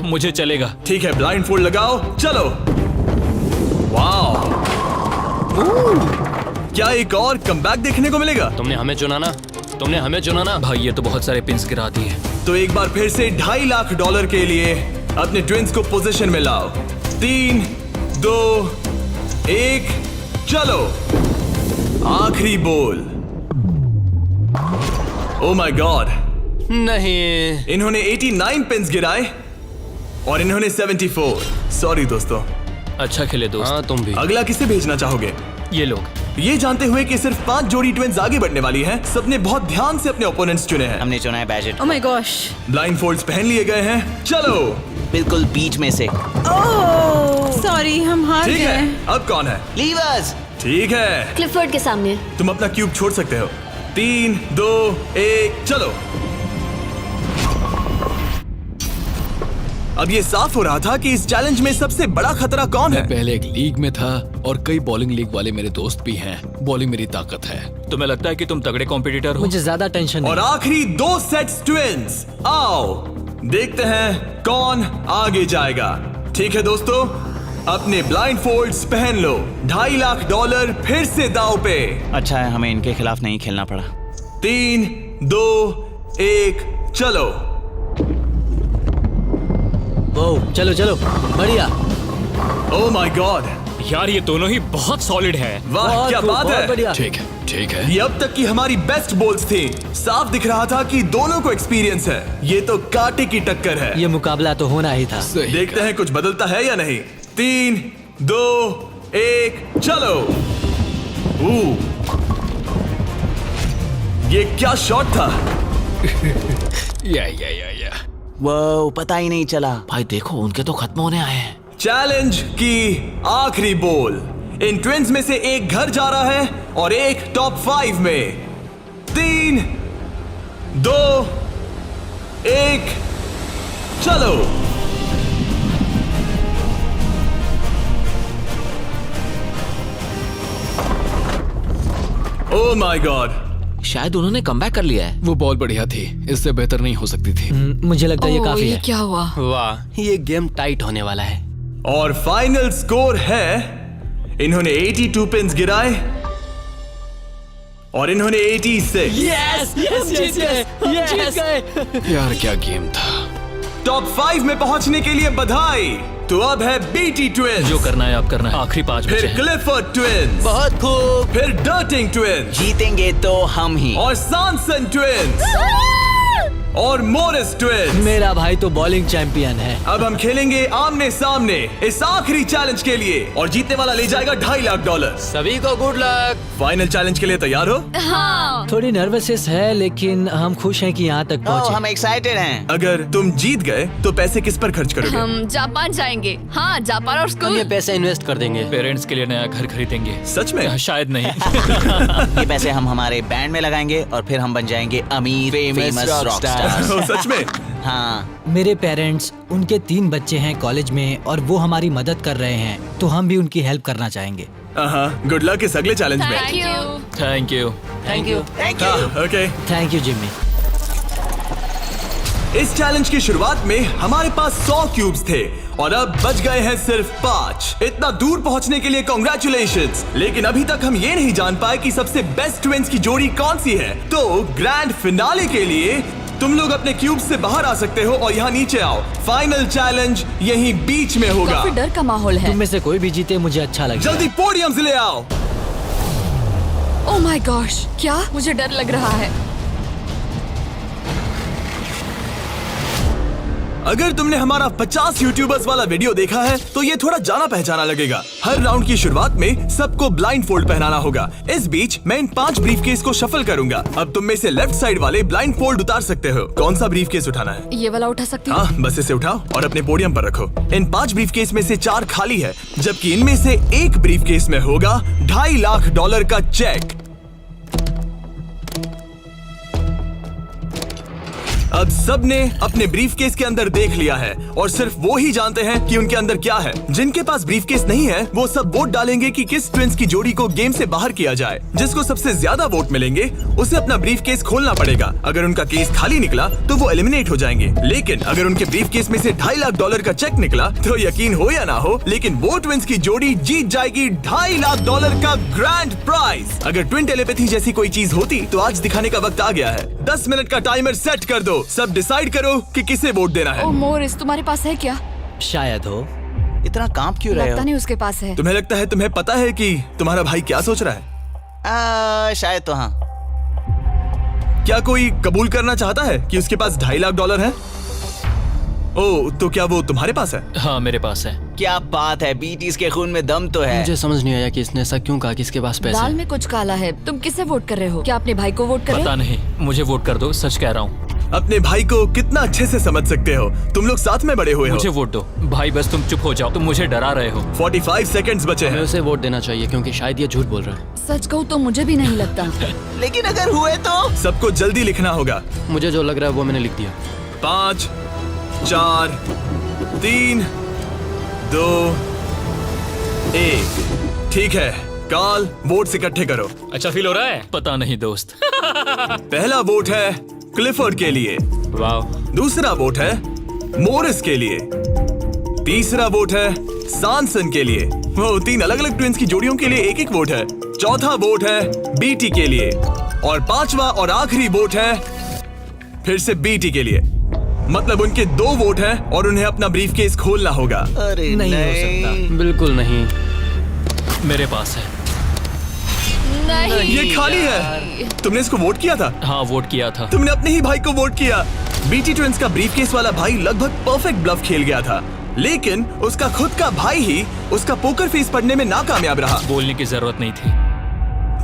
S3: मुझे चलेगा।
S1: ठीक है, ब्लाइंड फोल्ड लगाओ, चलो। वाह, क्या एक और कमबैक देखने को मिलेगा?
S10: तुमने हमें चुना ना, तुमने हमें चुना ना।
S3: भाई ये तो बहुत सारे पिन्स गिरा दिए।
S1: तो एक बार फिर से $2.5 लाख के लिए अपने ट्विंस को पोजीशन में लाओ। 3, 2, 1, चलो। आखिरी बॉल। ओ माय गॉड,
S10: नहीं।
S1: इन्होंने 89 पिन्स गिराए और इन्होंने 74। सॉरी दोस्तों।
S3: अच्छा खेले दोस्त।
S10: हाँ, तुम भी।
S1: अगला किसे भेजना चाहोगे?
S3: ये लोग।
S1: ये जानते हुए कि सिर्फ 5 जोड़ी ट्विंस आगे बढ़ने वाली हैं, सबने बहुत ध्यान से अपने ओपोनेंट्स चुने हैं।
S6: हमने चुना है budget.
S2: Oh my gosh.
S1: Blindfolds पहन लिए गए हैं। चलो।
S6: बिल्कुल बीच में से।
S2: ओह, सॉरी, हम हार
S1: ठीक है,
S2: गए।
S1: अब कौन है?
S6: लीवर्स।
S1: ठीक है,
S4: क्लिफर्ड के सामने।
S1: तुम अपना क्यूब छोड़ सकते हो। 3, 2, 1, चलो। अब ये साफ हो रहा था कि इस चैलेंज में सबसे बड़ा खतरा कौन है।
S3: पहले एक लीग में था और कई बॉलिंग लीग वाले मेरे दोस्त भी हैं। बॉलिंग मेरी ताकत है। तुम्हें लगता है कि तुम तगड़े कॉम्पिटिटर हो?
S9: मुझे ज्यादा टेंशन
S1: और
S9: नहीं।
S1: आखिरी 2 सेट्स ट्विंस। आओ देखते हैं कौन आगे जाएगा। ठीक है दोस्तों, अपने ब्लाइंड फोल्ड्स पहन लो। $2.5 लाख फिर से दांव पे।
S6: अच्छा है हमें इनके खिलाफ नहीं खेलना पड़ा।
S1: 3, 2, 1, चलो।
S9: ओह, चलो चलो, बढ़िया।
S1: ओह माय गॉड,
S3: यार ये दोनों ही बहुत सॉलिड है।
S1: वाह क्या बात है।
S9: बढ़िया।
S3: ठीक है।
S1: ये अब तक की हमारी बेस्ट बोल्स थी। साफ दिख रहा था कि दोनों को एक्सपीरियंस है। ये तो कांटे की टक्कर है।
S9: ये मुकाबला तो होना ही था।
S1: देखते हैं कुछ बदलता है या नहीं। 3, 2, 1 चलो। ये क्या शॉट था।
S3: या
S6: वो पता ही नहीं चला। भाई देखो उनके तो खत्म होने आए हैं।
S1: चैलेंज की आखिरी बॉल। इन ट्विंस में से एक घर जा रहा है और एक टॉप 5 में। 3, 2, 1 चलो। Oh my God.
S6: शायद उन्होंने कमबैक कर लिया है।
S3: वो बॉल बढ़िया थी, इससे बेहतर नहीं हो सकती थी।
S9: मुझे लगता है ये काफी
S8: ये
S9: है।
S8: क्या हुआ?
S10: वाह, ये गेम टाइट होने वाला है।
S1: और फाइनल स्कोर है, इन्होंने 82 पिन्स गिराए और इन्होंने 86।
S3: यार क्या गेम था।
S1: टॉप 5 में पहुंचने के लिए बधाई। तो अब है बीटी ट्विंस,
S3: जो करना है आप करना है। आखिरी 5 बचे
S1: फिर
S3: हैं।
S1: क्लिफर्ड ट्विंस,
S6: बहुत खूब।
S1: फिर डर्टिंग ट्विंस
S6: जीतेंगे तो हम ही।
S1: और सॉनसन ट्विंस और मोरिस ट्विंस।
S9: मेरा भाई तो बॉलिंग चैंपियन है।
S1: अब हम खेलेंगे आमने सामने इस आखिरी चैलेंज के लिए और जीतने वाला ले जाएगा $2.5 लाख।
S10: सभी को गुड लक।
S1: फाइनल चैलेंज के लिए तैयार हो?
S8: हाँ।
S9: थोड़ी नर्वसनेस है लेकिन हम खुश हैं कि यहाँ तक पहुँचे।
S6: हम एक्साइटेड हैं।
S1: अगर तुम जीत गए तो पैसे किस पर खर्च करोगे?
S8: हम जापान जाएंगे। हाँ, जापान और
S10: हम
S8: स्कूल।
S10: ये पैसे इन्वेस्ट कर देंगे।
S3: पेरेंट्स के लिए नया घर खरीदेंगे।
S1: सच में?
S3: शायद नहीं।
S6: ये पैसे हम हमारे बैंड में लगाएंगे और फिर हम बन जाएंगे अमीर फेमस रॉकस्टार्स।
S1: ओ, सच में?
S6: हाँ।
S9: मेरे पेरेंट्स, उनके 3 बच्चे हैं कॉलेज में और वो हमारी मदद कर रहे हैं, तो हम भी उनकी हेल्प करना चाहेंगे।
S1: गुड लक इस अगले चैलेंज में।
S8: Thank you.
S3: Thank you.
S6: Thank you. Thank you.
S1: Okay.
S9: Thank you Jimmy.
S1: इस चैलेंज की शुरुआत में हमारे पास 100 क्यूब्स थे और अब बच गए हैं सिर्फ 5। इतना दूर पहुंचने के लिए कांग्रेचुलेशंस। लेकिन अभी तक हम ये नहीं जान पाए कि सबसे बेस्ट ट्विंस की जोड़ी कौन सी है। तो ग्रैंड फिनाले के लिए तुम लोग अपने क्यूब से बाहर आ सकते हो और यहाँ नीचे आओ। फाइनल चैलेंज यहीं बीच में होगा।
S8: काफी डर का माहौल है।
S9: तुम में से कोई भी जीते मुझे अच्छा लगेगा।
S1: जल्दी पोडियम से ले आओ।
S8: ओह माय गॉश, क्या मुझे डर लग रहा है।
S1: अगर तुमने हमारा 50 यूट्यूबर्स वाला वीडियो देखा है तो ये थोड़ा जाना पहचाना लगेगा। हर राउंड की शुरुआत में सबको ब्लाइंड फोल्ड पहनाना होगा। इस बीच मैं इन 5 ब्रीफकेस को शफल करूंगा। अब तुम में से लेफ्ट साइड वाले ब्लाइंड फोल्ड उतार सकते हो। कौन सा ब्रीफकेस उठाना है?
S8: ये वाला उठा सकती हूँ?
S1: हाँ, बस इसे उठाओ और अपने पोडियम पर रखो। इन 5 ब्रीफकेस में से 4 खाली है, जबकि इनमें से एक ब्रीफकेस में होगा $2.5 लाख का चेक। अब सबने अपने ब्रीफकेस के अंदर देख लिया है और सिर्फ वो ही जानते हैं कि उनके अंदर क्या है। जिनके पास ब्रीफकेस नहीं है वो सब वोट डालेंगे कि किस ट्विंस की जोड़ी को गेम से बाहर किया जाए। जिसको सबसे ज्यादा वोट मिलेंगे उसे अपना ब्रीफकेस खोलना पड़ेगा। अगर उनका केस खाली निकला तो वो एलिमिनेट हो जाएंगे। लेकिन अगर उनके ब्रीफकेस में से $2.5 लाख का चेक निकला तो यकीन हो या ना हो, लेकिन वो ट्विंस की जोड़ी जीत जाएगी $2.5 लाख का ग्रैंड प्राइज। अगर ट्विन टेलीपैथी जैसी कोई चीज होती तो आज दिखाने का वक्त आ गया है। 10 मिनट का टाइमर सेट कर दो। सब डिसाइड करो कि किसे वोट देना है।
S8: ओह मोरिस, तुम्हारे पास है क्या?
S9: शायद हो।
S6: इतना कांप क्यों रहे
S8: लगता
S6: हो?
S8: नहीं उसके पास है।
S1: तुम्हें लगता है तुम्हें पता है कि तुम्हारा भाई क्या सोच रहा है?
S6: शायद तो हाँ।
S1: क्या कोई कबूल करना चाहता है कि उसके पास $2.5 लाख है? ओह, तो क्या वो तुम्हारे पास है?
S3: हाँ मेरे पास है।
S6: क्या बात है, बीटीज के खून में दम तो है।
S10: मुझे समझ नहीं आया कि इसने ऐसा क्यों कहा कि इसके पास पैसे
S8: दाल
S10: हैं।
S8: में कुछ काला है। तुम किसे वोट कर रहे हो? क्या अपने भाई को वोट कर रहे
S3: पता
S8: हो?
S3: नहीं, मुझे वोट कर दो, सच कह रहा हूँ।
S1: अपने भाई को कितना अच्छे से समझ सकते हो। तुम लोग साथ में बड़े हुए
S3: मुझे
S1: हो।
S3: वोट दो भाई, बस तुम चुप हो जाओ, तुम मुझे डरा रहे हो।
S1: 45 सेकंड्स बचे
S10: हमें
S1: हैं।
S10: उसे वोट देना चाहिए क्योंकि शायद ये झूठ बोल रहा है।
S8: सच कहूँ तो मुझे भी नहीं लगता।
S6: लेकिन अगर हुए तो?
S1: सबको जल्दी लिखना होगा।
S10: मुझे जो लग रहा है वो मैंने लिख दिया।
S1: 5, 4, 3, 2, 1। ठीक है, काल वोट्स इकट्ठे करो।
S3: अच्छा फील हो रहा है? पता नहीं दोस्त।
S1: पहला वोट है क्लिफर्ड के लिए,
S10: वाह।
S1: दूसरा वोट है मोरिस के लिए, तीसरा वोट है सॉनसन के लिए। वो 3 अलग अलग ट्विंस की जोड़ियों के लिए एक वोट है। चौथा वोट है बीटी के लिए और 5वां और आखिरी वोट है फिर से बीटी के लिए। मतलब उनके 2 वोट हैं और उन्हें अपना ब्रीफकेस खोलना होगा।
S6: अरे
S9: नहीं हो सकता।
S10: बिल्कुल नहीं।
S3: मेरे पास है।
S5: नहीं
S1: ये खाली है। तुमने इसको वोट किया था?
S3: हाँ, वोट किया था।
S1: तुमने अपने ही भाई को वोट किया। बीटी ट्विंस का ब्रीफकेस वाला भाई लगभग परफेक्ट ब्लफ खेल गया था, लेकिन उसका खुद का भाई ही उसका पोकर फेस पढ़ने में नाकामयाब रहा।
S3: बोलने की जरूरत नहीं थी।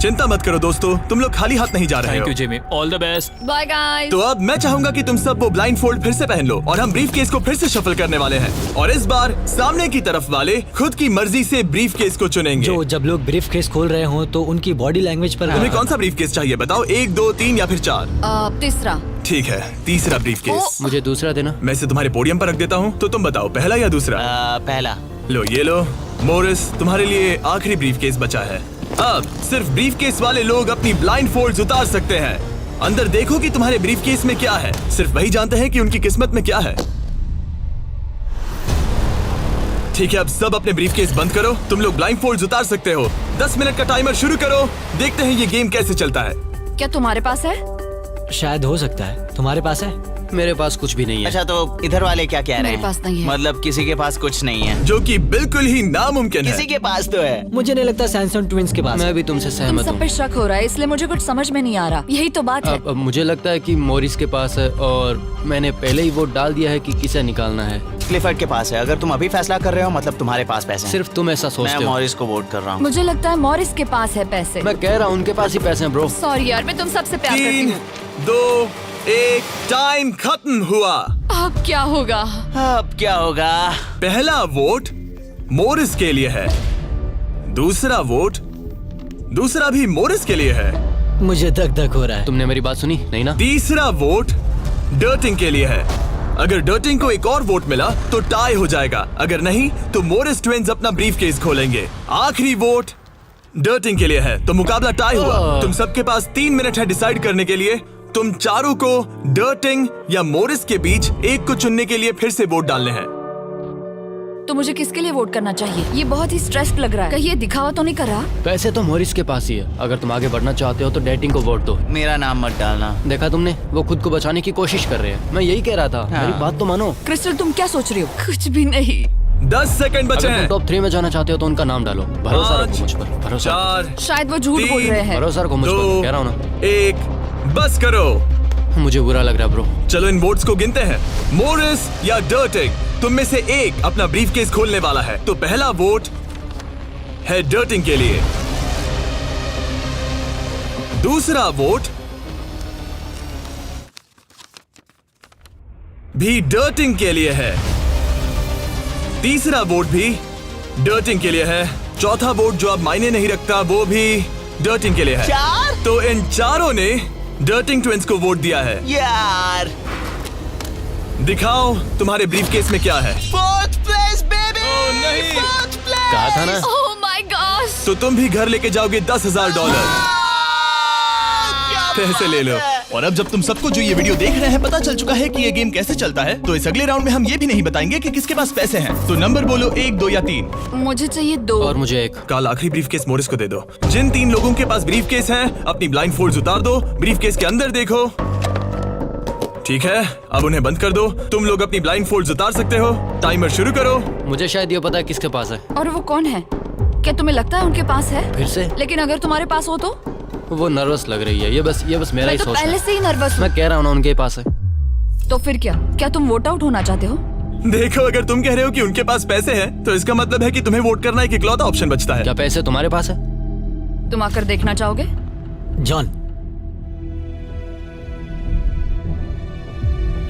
S1: चिंता मत करो दोस्तों, तुम लोग खाली हाथ नहीं जा रहे
S3: थैंक
S1: हो।
S3: You Jimmy, all the best.
S5: Bye guys.
S1: तो अब मैं चाहूंगा कि तुम सब वो ब्लाइंड फोल्ड फिर से पहन लो और हम ब्रीफकेस को फिर से शफल करने वाले हैं। और इस बार सामने की तरफ वाले खुद की मर्जी से ब्रीफकेस को चुनेंगे।
S9: जो जब लोग ब्रीफ केस खोल रहे हो तो उनकी बॉडी लैंग्वेज पर
S1: तुम्हें कौन सा ब्रीफकेस चाहिए बताओ? 1, 2, 3 या फिर 4?
S8: तीसरा।
S1: ठीक है, तीसरा ब्रीफकेस।
S10: मुझे दूसरा देना।
S1: मैं इसे तुम्हारे पोडियम पर रख देता हूँ, तो तुम बताओ पहला या दूसरा?
S6: पहला।
S1: लो ये लो मोरिस, तुम्हारे लिए आखिरी ब्रीफकेस बचा है। अब सिर्फ ब्रीफकेस वाले लोग अपनी ब्लाइंड फोल्ड्स उतार सकते हैं। अंदर देखो कि तुम्हारे ब्रीफकेस में क्या है। सिर्फ वही जानते हैं कि उनकी किस्मत में क्या है। ठीक है, अब सब अपने ब्रीफकेस बंद करो। तुम लोग ब्लाइंड फोल्ड्स उतार सकते हो। 10 मिनट का टाइमर शुरू करो। देखते हैं ये गेम कैसे चलता है।
S8: क्या तुम्हारे पास है?
S9: शायद हो सकता है। तुम्हारे पास है?
S10: मेरे पास कुछ भी नहीं है।
S6: अच्छा, तो इधर वाले क्या कह रहे
S8: मेरे
S6: हैं?
S8: पास नहीं है।
S6: मतलब किसी के पास कुछ नहीं है?
S1: जो कि बिल्कुल ही नामुमकिन है।
S6: किसी के पास तो है।
S9: मुझे नहीं लगता सैमसंग ट्विंस के पास
S10: मैं
S9: है।
S10: भी तुमसे
S8: तुम
S10: सहमत
S8: सब
S10: हूँ।
S8: पे शक हो रहा है, इसलिए मुझे कुछ समझ में नहीं आ रहा। यही तो बात है।
S10: अब मुझे लगता है कि मॉरिस के पास है और मैंने पहले ही वोट डाल दिया है कि किसे निकालना है।
S6: क्लिफर्ड के पास है। अगर तुम अभी फैसला कर रहे हो मतलब तुम्हारे पास पैसे हैं।
S10: सिर्फ तुम ऐसा
S6: मैं
S10: सोचते हो।
S6: मॉरिस को वोट कर रहा हूँ।
S8: मुझे लगता है मॉरिस के पास है पैसे।
S10: मैं कह रहा हूँ उनके पास ही पैसे हैं ब्रो।
S8: सॉरी यार, मैं तुम सबसे प्यार करती
S1: 3,
S8: हूँ।
S1: 2, 1 टाइम खत्म हुआ।
S8: अब क्या होगा?
S6: अब क्या होगा?
S1: पहला वोट मोरिस के लिए है। दूसरा वोट दूसरा भी मोरिस के लिए है।
S9: मुझे धक धक हो रहा है।
S10: तुमने मेरी बात सुनी नहीं ना?
S1: तीसरा वोट डर्टिंग के लिए है। अगर डर्टिंग को एक और वोट मिला तो टाई हो जाएगा, अगर नहीं तो मोरिस ट्विंस अपना ब्रीफकेस खोलेंगे। आखिरी वोट डर्टिंग के लिए है, तो मुकाबला टाई हुआ। तुम सबके पास 3 मिनट है डिसाइड करने के लिए। तुम चारों को डर्टिंग या मोरिस के बीच एक को चुनने के लिए फिर से वोट डालने हैं।
S8: तो मुझे किसके लिए वोट करना चाहिए? ये बहुत ही स्ट्रेस्ड लग रहा है। कहीं ये दिखावा तो नहीं कर रहा?
S10: पैसे तो मॉरिस के पास ही है। अगर तुम आगे बढ़ना चाहते हो तो डेटिंग को वोट दो।
S6: मेरा नाम मत डालना।
S10: देखा तुमने, वो खुद को बचाने की कोशिश कर रहे हैं। मैं यही कह रहा था। मेरी बात तो मानो।
S8: क्रिस्टल, तुम क्या सोच रही हो? कुछ भी नहीं।
S1: 10 सेकंड बचे
S10: अगर तुम
S1: हैं।
S10: टॉप 3 में जाना चाहते हो तो उनका नाम डालो। भरोसा रखो मुझ पर। भरोसा
S1: 4,
S8: शायद वो झूठ बोल रहे हैं।
S10: भरोसा रखो मुझ पर। कह रहा हूँ ना।
S1: 1 बस करो।
S10: मुझे बुरा लग रहा है ब्रो।
S1: चलो इन वोट्स को गिनते हैं। मोरिस या डर्टिंग, तुम में से एक अपना ब्रीफकेस खोलने वाला है। तो पहला वोट है डर्टिंग के लिए। दूसरा वोट भी डर्टिंग के लिए है। तीसरा वोट भी डर्टिंग के लिए है। चौथा वोट जो अब मायने नहीं रखता वो भी डर्टिंग के लिए है।
S6: 4?
S1: तो इन चारों ने डर्टिंग ट्विंस को वोट दिया है।
S6: यार,
S1: दिखाओ तुम्हारे ब्रीफकेस में क्या है।
S6: 4th place baby.
S1: ओह, नहीं।
S6: 4th place।
S10: कहा था ना।
S5: ओह माय गॉश।
S1: तो तुम भी घर लेके जाओगे $10,000। पैसे ले लो। और अब जब तुम सबको जो ये वीडियो देख रहे हैं पता चल चुका है कि ये गेम कैसे चलता है, तो इस अगले राउंड में हम ये भी नहीं बताएंगे कि किसके पास पैसे हैं। तो नंबर बोलो 1, 2 या 3।
S8: मुझे चाहिए 2।
S10: और मुझे 1।
S1: कल आखिरी ब्रीफकेस मोरिस को दे दो। जिन 3 लोगों के पास ब्रीफकेस हैं, अपनी ब्लाइंड फोल्ड्स उतार दो। ब्रीफकेस के अंदर देखो। ठीक है, अब उन्हें बंद कर दो। तुम लोग अपनी ब्लाइंड फोल्ड्स उतार सकते हो। टाइमर शुरू करो।
S10: मुझे शायद ये पता है किसके पास है।
S8: और वो कौन है? क्या तुम्हें लगता है उनके पास है?
S10: फिर से
S8: लेकिन अगर तुम्हारे पास हो तो?
S10: वो नर्वस लग रही है। ये बस मेरा
S8: मैं
S10: ही
S8: तो
S10: सोच
S8: पहले
S10: है।
S8: से ही नर्वस हूँ।
S10: मैं कह रहा हूँ ना उनके पास है।
S8: तो फिर क्या तुम वोट आउट होना चाहते हो?
S1: देखो, अगर तुम कह रहे हो कि उनके पास पैसे हैं, तो इसका मतलब है कि तुम्हें वोट करना एक इकलौता ऑप्शन बचता है।
S10: क्या पैसे तुम्हारे पास है?
S8: तुम आकर देखना चाहोगे?
S9: जॉन,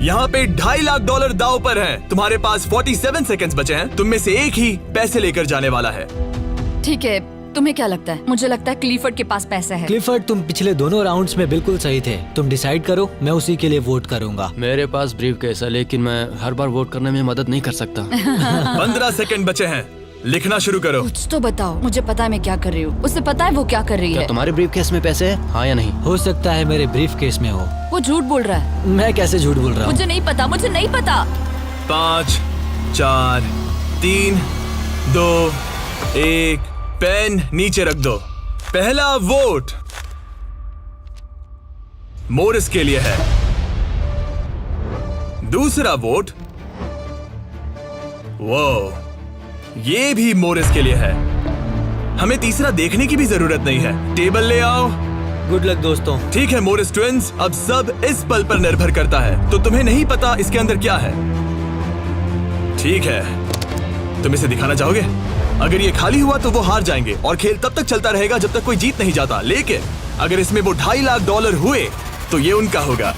S1: यहाँ पे $2.5 लाख दाव पर हैं। तुम्हारे पास 47 सेकंड्स बचे हैं। तुम में से एक ही पैसे लेकर जाने वाला है।
S8: ठीक है, तुम्हें क्या लगता है? मुझे लगता है क्लीफर्ड के पास पैसा है।
S9: क्लिफर्ड, तुम पिछले दोनों राउंड्स में बिल्कुल सही थे। तुम डिसाइड करो, मैं उसी के लिए वोट करूंगा।
S10: मेरे पास ब्रीफकेस है, लेकिन मैं हर बार वोट करने में मदद नहीं कर सकता।
S1: 15 सेकंड बचे हैं। लिखना शुरू करो।
S8: कुछ तो बताओ। मुझे पता है मैं क्या कर रही हूँ। उसे पता है वो क्या कर रही
S10: क्या
S8: है।
S10: तुम्हारे ब्रीफकेस में पैसे है? हाँ या नहीं?
S9: हो सकता है मेरे ब्रीफ केस में हो।
S8: वो झूठ बोल रहा है।
S9: मैं कैसे झूठ बोल रहा हूँ?
S8: मुझे नहीं पता। मुझे नहीं पता।
S1: 5, 4, 3, 2, 1 पेन नीचे रख दो। पहला वोट मोरिस के लिए है। दूसरा वोट ये भी मोरिस के लिए है। हमें तीसरा देखने की भी जरूरत नहीं है। टेबल ले आओ।
S9: गुड लक दोस्तों।
S1: ठीक है मोरिस ट्विंस, अब सब इस पल पर निर्भर करता है। तो तुम्हें नहीं पता इसके अंदर क्या है। ठीक है, तुम इसे दिखाना चाहोगे? अगर ये खाली हुआ तो वो हार जाएंगे और खेल तब तक चलता रहेगा जब तक कोई जीत नहीं जाता। लेकिन अगर इसमें वो $2.5 लाख हुए तो ये उनका होगा।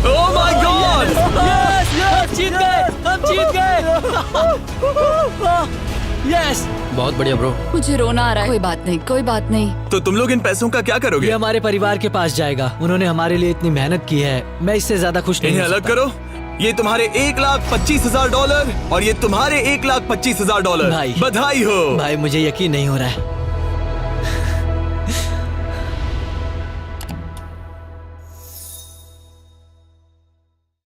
S1: Oh my God!
S9: हम जीत गए, हम जीत गए। यस,
S10: बहुत बढ़िया ब्रो।
S8: मुझे रोना आ रहा है। कोई बात नहीं, कोई बात नहीं।
S1: तो तुम लोग इन पैसों का क्या
S9: ये
S1: करोगे?
S9: हमारे परिवार के पास जाएगा। उन्होंने हमारे लिए इतनी मेहनत की है, मैं इससे ज्यादा खुश नहीं
S1: इन्हें
S9: हो
S1: अलग
S9: सकता।
S1: करो। ये तुम्हारे $1,25,000 और ये तुम्हारे $1,25,000।
S9: भाई।
S1: बधाई हो।
S9: भाई मुझे यकीन नहीं हो रहा है।